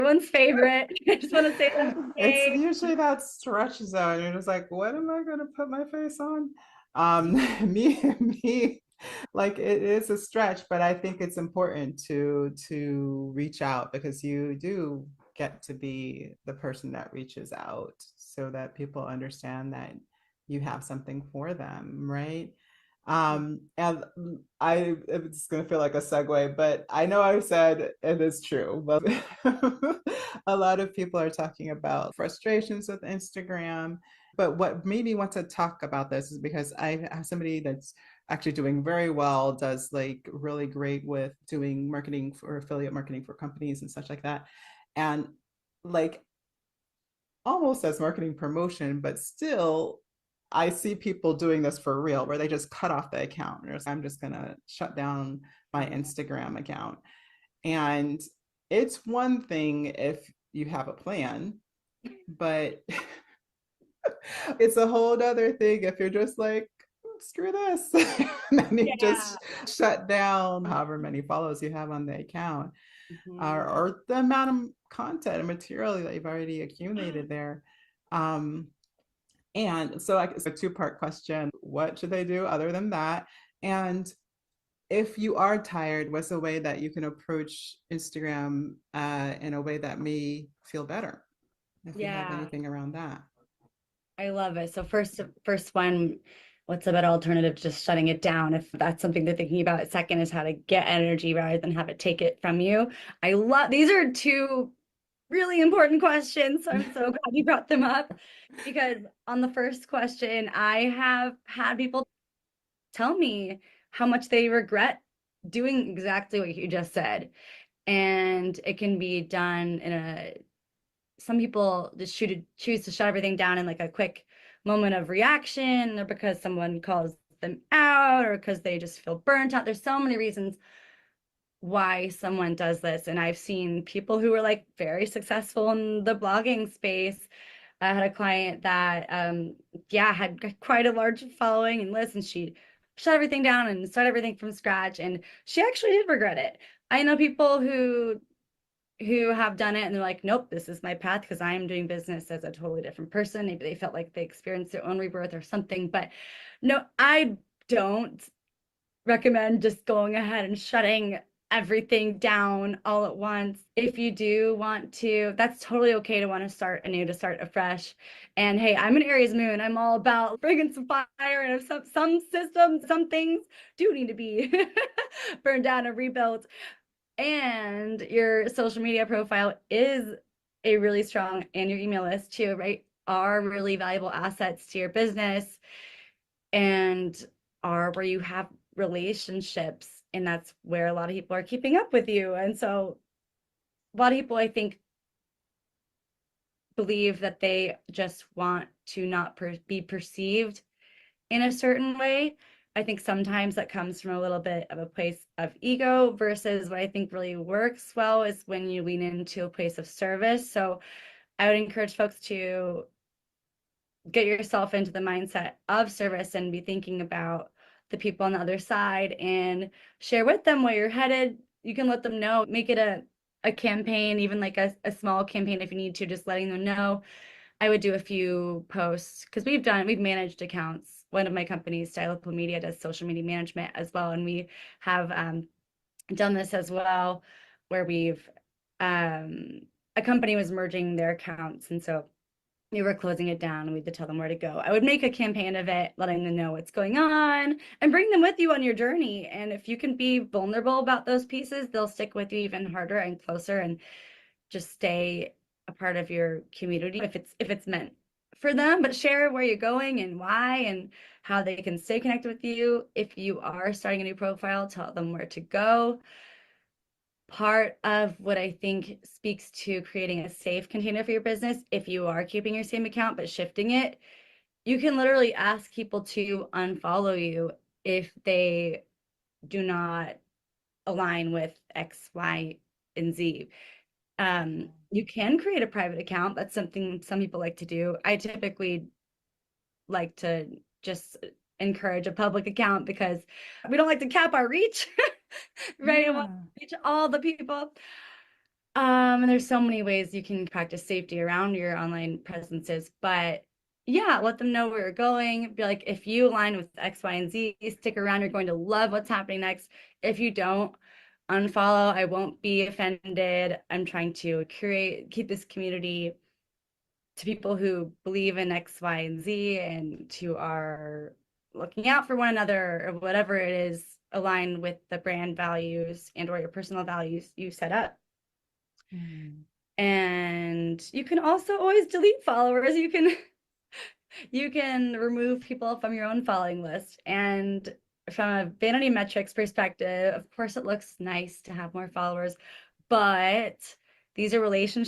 Everyone's favorite. I just want to say that It's today. usually that stretch zone. You're just like, what am I going to put my face on? Me, like it is a stretch, but I think it's important to reach out because you do get to be the person that reaches out so that people understand that you have something for them, right? And it's going to feel like a segue, but I know I said it is true, but a lot of people are talking about frustrations with Instagram. But what made me want to talk about this is because I have somebody that's actually doing very well, does like really great with doing marketing for affiliate marketing for companies and such like that. And like almost as marketing promotion, but still I see people doing this for real where they just cut off the account. I'm just going to shut down my Instagram account. And it's one thing if you have a plan, but it's a whole other thing if you're just like, screw this. And then you Yeah. just shut down however many follows you have on the account, Mhm. or the amount of content and material that you've already accumulated there. Um, and so it's a two-part question. What should they do other than that? And if you are tired, what's a way that you can approach Instagram in a way that may feel better? If you have Yeah, anything around that. I love it. So first one, what's a better alternative to just shutting it down? If that's something they're thinking about. Second is how to get energy rather than have it take it from you. I love these are two really important questions. So I'm so glad you brought them up because on the first question, I have had people tell me how much they regret doing exactly what you just said. And it can be done in a some people just choose to shut everything down in like a quick moment of reaction or because someone calls them out or because they just feel burnt out. There's so many reasons why someone does this. And I've seen people who are like very successful in the blogging space. I had a client that yeah, had quite a large following and list, and she shut everything down and started everything from scratch. And she actually did regret it. I know people who have done it and they're like, nope, this is my path because I am doing business as a totally different person. Maybe they felt like they experienced their own rebirth or something. But no, I don't recommend just going ahead and shutting everything down all at once. If you do want to, that's totally okay to want to start anew, to start afresh. And hey, I'm an Aries moon. I'm all about bringing some fire, and if some systems, some things do need to be burned down and rebuilt, and your social media profile is a really strong, and your email list too, right, are really valuable assets to your business and are where you have relationships. And that's where a lot of people are keeping up with you. And so a lot of people, I think, believe that they just want to not be perceived in a certain way. I think sometimes that comes from a little bit of a place of ego versus what I think really works well is when you lean into a place of service. So I would encourage folks to get yourself into the mindset of service and be thinking about the people on the other side and share with them where you're headed. You can let them know, make it a campaign, even like a small campaign if you need to, just letting them know. I would do a few posts because we've managed accounts. One of my companies, Stylical Media, does social media management as well. And we have done this as well, where a company was merging their accounts. And so we were closing it down and we had to tell them where to go. I would make a campaign of it, letting them know what's going on and bring them with you on your journey. And if you can be vulnerable about those pieces, they'll stick with you even harder and closer and just stay a part of your community if it's meant for them. But share where you're going and why and how they can stay connected with you. If you are starting a new profile, tell them where to go. Part of what I think speaks to creating a safe container for your business, if you are keeping your same account but shifting it, you can literally ask people to unfollow you if they do not align with X, Y, and Z. You can create a private account. That's something some people like to do. I typically like to just encourage a public account because we don't like to cap our reach, right? I want Yeah. to reach all the people. And there's so many ways you can practice safety around your online presences, but yeah, let them know where you're going. Be like, if you align with X, Y, and Z, stick around. You're going to love what's happening next. If you don't, unfollow. I won't be offended. I'm trying to keep this community to people who believe in X, Y, and Z and who are looking out for one another or whatever it is aligned with the brand values and or your personal values you set up. Mm. And you can also always delete followers. You can remove people from your own following list. And from a vanity metrics perspective, of course, it looks nice to have more followers, but these are relationships